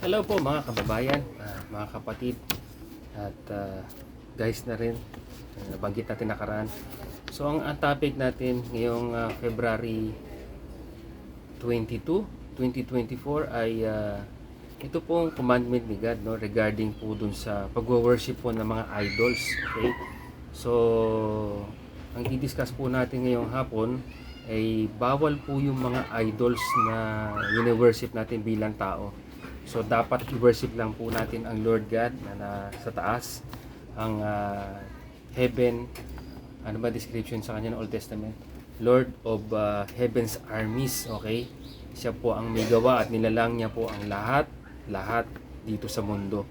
Hello po mga kababayan, mga kapatid at guys na rin, nabanggit natin nakaraan. So ang topic natin ngayong February 22, 2024 ay ito pong commandment ni God, no, regarding po dun sa pag-worship po ng mga idols. Okay? So ang i-discuss po natin ngayong hapon ay bawal po yung mga idols na wini-worship natin bilang tao. So dapat i-worship lang po natin ang Lord God na sa taas, ang heaven, ano ba description sa kanya ng Old Testament? Lord of heaven's armies, okay? Siya po ang may gawa at nilalang niya po ang lahat dito sa mundo.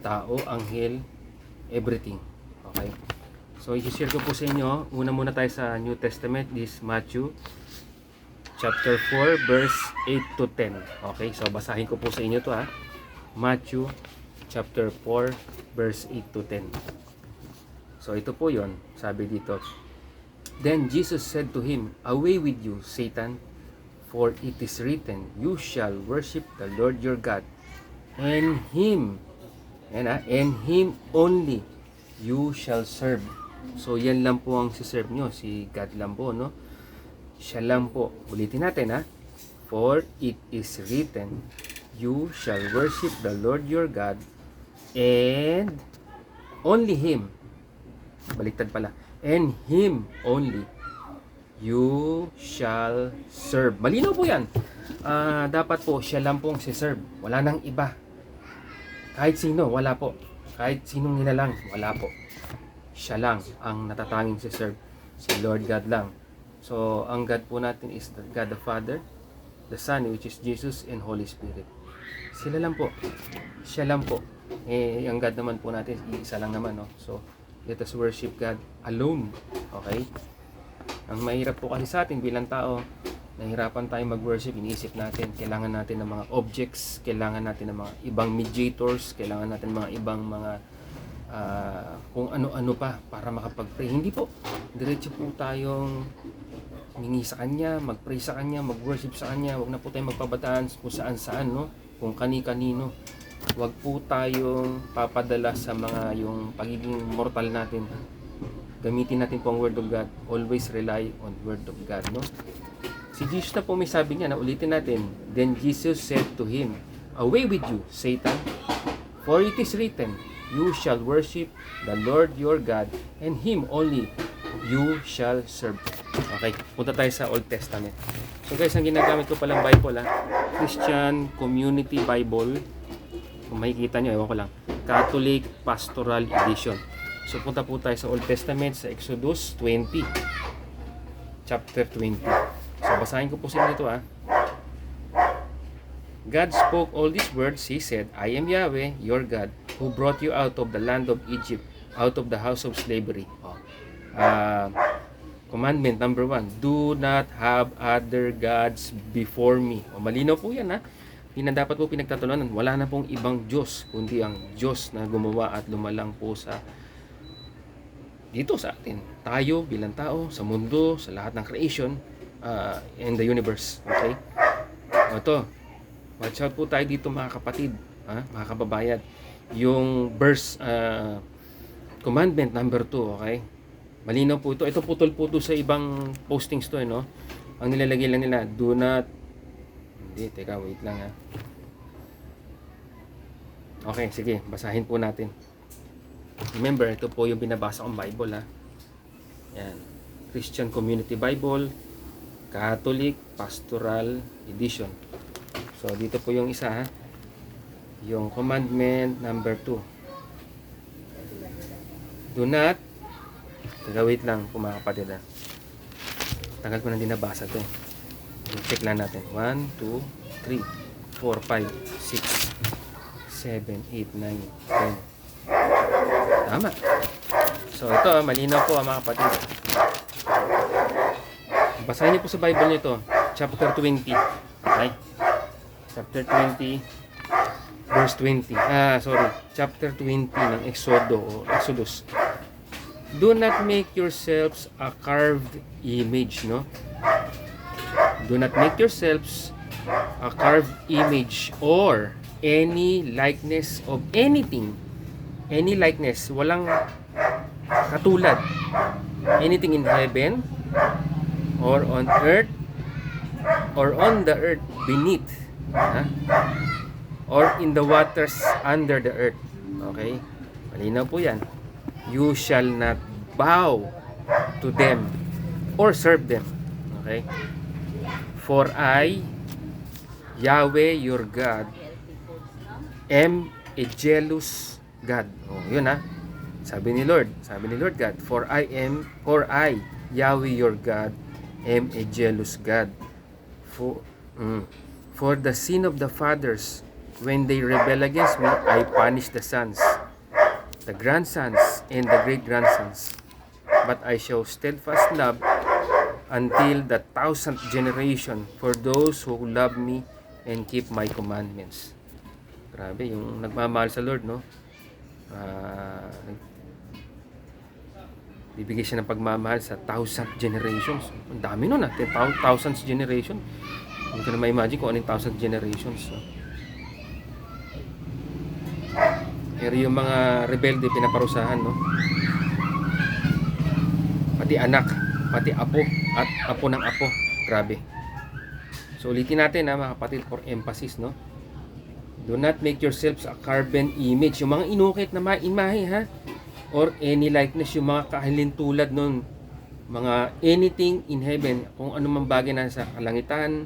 Tao, anghel, everything. Okay? So i-share ko po sa inyo, muna tayo sa New Testament, this Matthew chapter 4 verse 8 to 10. Okay, so basahin ko po sa inyo to Matthew chapter 4 verse 8 to 10. So ito po yon, sabi dito. Then Jesus said to him, "Away with you, Satan, for it is written, you shall worship the Lord your God, and Him only you shall serve." So yan lang po ang si-serve nyo, si God lang po, no? Siya lang po. Ulitin natin For it is written, you shall worship the Lord your God, and only Him. Baliktad pala. And Him only you shall serve. Malinaw po yan. Dapat po, siya lang pong si-serve. Wala nang iba. Kahit sino, wala po. Kahit sinong nilalang, wala po. Siya lang ang natatanging si-serve. Si Lord God lang. So, ang God po natin is the God the Father, the Son, which is Jesus, and Holy Spirit. Sila lang po. Siya lang po. Ang God naman po natin, isa lang naman, no? So, let us worship God alone. Okay? Ang mahirap po kasi sa atin bilang tao, nahirapan tayong mag-worship, iniisip natin, kailangan natin ng mga objects, kailangan natin ng mga ibang mediators, kailangan natin ng mga ibang mga kung ano-ano pa para makapag-pray. Hindi po. Diretso po tayong humingi sa Kanya, mag-pray sa Kanya, mag-worship sa Kanya. Huwag na po tayong magpabataan kung saan-saan, no? Kung kani-kanino. Huwag po tayong papadala sa mga yung pagiging mortal natin. Gamitin natin po ang Word of God. Always rely on Word of God, no? Si Jesus na po may sabi niya, na ulitin natin. Then Jesus said to him, "Away with you, Satan, for it is written, you shall worship the Lord your God, and Him only you shall serve." Okay, punta tayo sa Old Testament. So guys, ang ginagamit ko palang Bible Christian Community Bible. Kung makikita nyo, ewan ko lang, Catholic Pastoral Edition. So punta po tayo sa Old Testament, sa Exodus 20 chapter 20. So basahin ko po sa inyo ito God spoke all these words. He said, "I am Yahweh, your God, who brought you out of the land of Egypt, out of the house of slavery." Commandment number 1, do not have other gods before me. Malinaw po yan Hindi na dapat po pinagtatalunan. Wala na pong ibang Diyos, kundi ang Diyos na gumawa at lumalang po sa dito sa atin. Tayo bilang tao, sa mundo, sa lahat ng creation, in the universe. Okay? Ito, watch out po tayo dito mga kapatid, mga kababayan. Yung verse, commandment number 2, okay? Malinaw po ito. Ito putol po ito sa ibang postings to, no? Ang nilalagay lang nila, do not, hindi, teka, wait lang Okay, sige, basahin po natin. Remember, ito po yung binabasa kong Bible, Yan. Christian Community Bible, Catholic Pastoral Edition. So, dito po yung isa, yung commandment number 2. Do not, wait lang po mga kapatid, Tagal ko na din nabasa ito. Check lang natin. 1, 2, 3, 4, 5, 6, 7, 8, 9, 10. Tama. So, ito, malinaw po mga kapatid. Basahin niyo po sa Bible niyo ito. Chapter 20. Okay? Chapter 20, verse 20. Chapter 20 ng Exodus. Do not make yourselves a carved image, no? Do not make yourselves a carved image or any likeness of anything. Any likeness, walang katulad. Anything in heaven, or on earth, or on the earth beneath, ha? Or in the waters under the earth. Okay? Malinaw po yan. You shall not bow to them or serve them. Okay? For I, Yahweh your God, am a jealous God. Oh, yun ha. Sabi ni Lord God, for I, Yahweh your God, am a jealous God. For the sin of the fathers, when they rebel against me, I punish the sons, the grandsons, and the great-grandsons. But I show steadfast love until the 1,000th generation for those who love me and keep my commandments. Grabe, yung nagmamahal sa Lord, no? Bibigay siya ng pagmamahal sa 1,000th generations. Ang dami nun, 1,000th generation. Hindi ko na ma-imagine kung anong 1,000th generations. No? Pero yung mga rebelde, pinaparusahan, no? Pati anak, pati apo, at apo ng apo. Grabe. So ulitin natin, mga kapatid, for emphasis, no? Do not make yourselves a carven image. Yung mga inukit na mga imahe, ha? Or any likeness, yung mga kahalintulad nun. Mga anything in heaven, kung ano man bagay na sa kalangitan,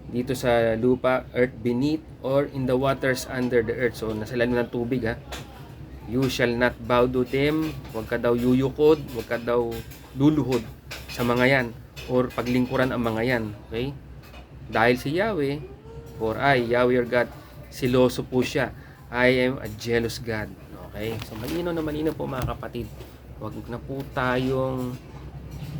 dito sa lupa, earth beneath, or in the waters under the earth. So nasa ilalim ng tubig, ha? You shall not bow to them. Huwag ka daw yuyukod, huwag ka daw luluhod sa mga yan, or paglingkuran ang mga yan. Okay? Dahil si Yahweh, for I, Yahweh your God, siloso po siya. I am a jealous God. Okay? So malino na malino po mga kapatid. Huwag na po tayong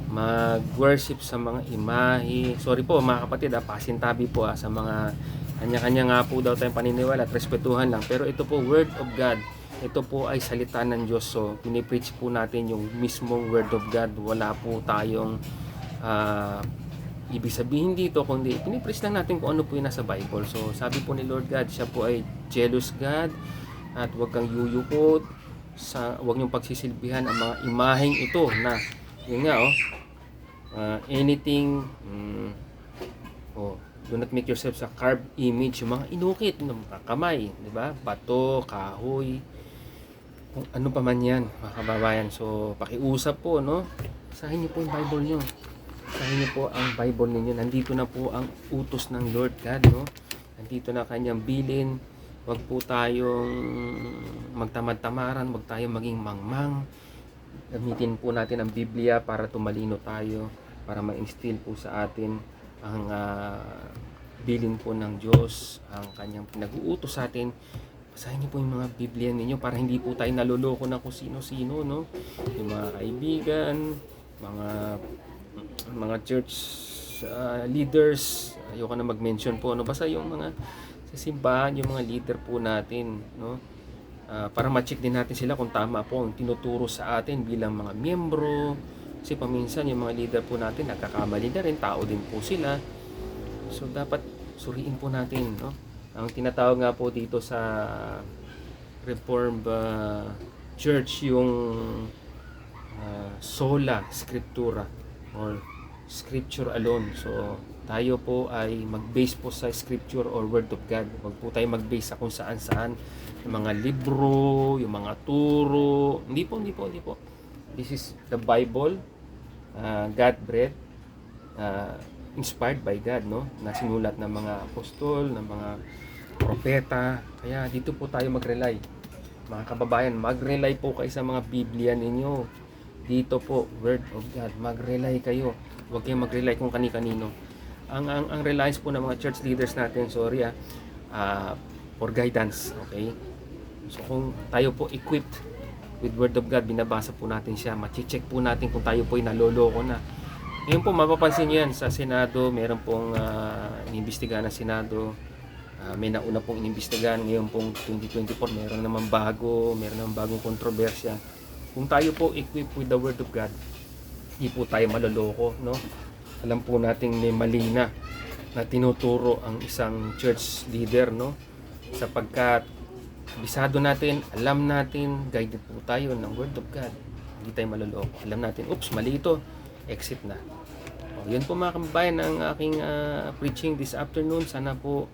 mag-worship sa mga imahe. Sorry po mga kapatid, pasintabi po sa mga kanya-kanya nga po daw tayong paniniwala at respetuhan lang. Pero ito po, Word of God. Ito po ay salita ng Diyos. So, pinipreach po natin yung mismong Word of God. Wala po tayong ibig sabihin dito, kundi pinipreach lang natin kung ano po yung nasa Bible. So, sabi po ni Lord God, siya po ay jealous God at huwag kang yuyukot. Huwag niyong pagsisilbihan ang mga imaheng ito na, yun nga, anything, do not make yourselves a carved image, yung mga inukit ng kamay, di ba? Bato, kahoy, kung ano pa man yan, mga kababayan. So, pakiusap po, no? Basahin niyo po yung Bible niyo. Basahin niyo po ang Bible ninyo. Nandito na po ang utos ng Lord God, no? Nandito na kanyang bilin. Huwag po tayong magtamad-tamaran, huwag tayong maging mangmang. Gamitin po natin ang Biblia para tumalino tayo, para ma-instill po sa atin ang bilin po ng Diyos, ang kanyang pinag-uutos sa atin. Basahin niyo po yung mga Biblia ninyo para hindi po tayo naloloko ng kung sino-sino, no? Yung mga kaibigan, mga church leaders, ayoko na mag-mention po, no? Basta yung mga sa simbahan, yung mga leader po natin, no? Para ma-check din natin sila kung tama po ang tinuturo sa atin bilang mga miyembro. Kasi paminsan yung mga leader po natin nagkakamali na rin, tao din po sila. So dapat suriin po natin, no? Ang tinatawag nga po dito sa Reformed Church yung sola scriptura or scripture alone. So tayo po ay mag-base po sa scripture or word of God. Huwag po tayo mag-base sa kung saan-saan, yung mga libro, yung mga turo. Hindi po. This is the Bible, God breathed, inspired by God, no? Na sinulat ng mga apostol, ng mga propeta. Kaya dito po tayo mag-rely. Mga kababayan, mag-rely po kayo sa mga Biblia ninyo. Dito po, Word of God, mag-rely kayo. Huwag kayong mag-rely kung kani-kanino. Ang reliance po ng mga church leaders natin, for guidance, okay? So kung tayo po equipped with Word of God, binabasa po natin siya, machi-check po natin kung tayo po ay naloloko na. Ngayon po, mapapansin nyo yan sa Senado, meron pong inimbestigahan ng Senado, may nauna pong inimbestigahan, ngayon pong 2024, meron naman bagong kontrobersya. Kung tayo po equipped with the Word of God, hindi po tayo maloloko, no? Alam po nating may mali na tinuturo ang isang church leader, no? Sapagkat bisado natin, alam natin, guided po tayo ng Word of God. Hindi tayo maluloko. Alam natin, oops, mali ito. Exit na. O, yun po mga kababayan ang aking preaching this afternoon. Sana po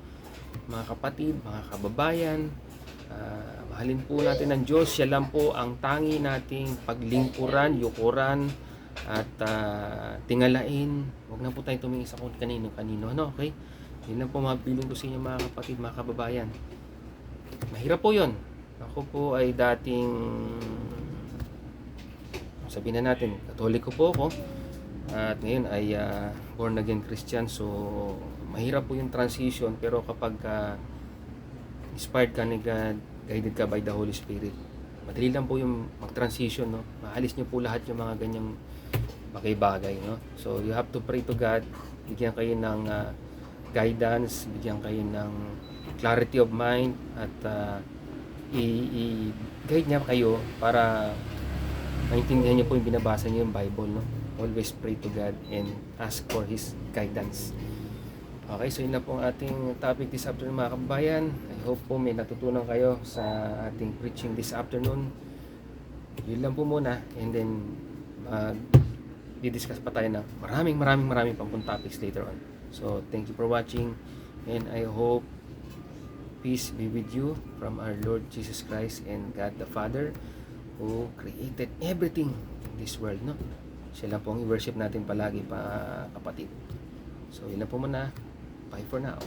mga kapatid, mga kababayan, mahalin po natin ang Diyos. Siya lang po ang tangi nating paglingkuran, yukuran, at tingalain. Huwag na po tayo tumingin sa kung kanino-kanino. Ano, okay? Yun lang po mabiling ko sa inyo mga kapatid, mga kababayan. Mahirap po yun. Ako po ay dating, sabihin na natin, Katoliko po ako. At ngayon ay born again Christian. So, mahirap po yung transition. Pero kapag inspired ka ni God, guided ka by the Holy Spirit, madali lang po yung mag-transition, no? Maalis nyo po lahat yung mga ganyang bagay-bagay, no? So, you have to pray to God. Bigyan kayo ng guidance, bigyan kayo ng clarity of mind, at i-guide niya kayo para maintindihan niyo po yung binabasa niyo yung Bible, no? Always pray to God and ask for His guidance. Okay, so yun na po ang ating topic this afternoon mga kababayan. I hope po may natutunan kayo sa ating preaching this afternoon. Yun lang po muna, and then di-discuss pa tayo na maraming pang topics later on. So, thank you for watching, and I hope peace be with you from our Lord Jesus Christ and God the Father who created everything in this world, no? Siya lang po ang i-worship natin palagi, pa kapatid. So, yun na po muna. Bye for now.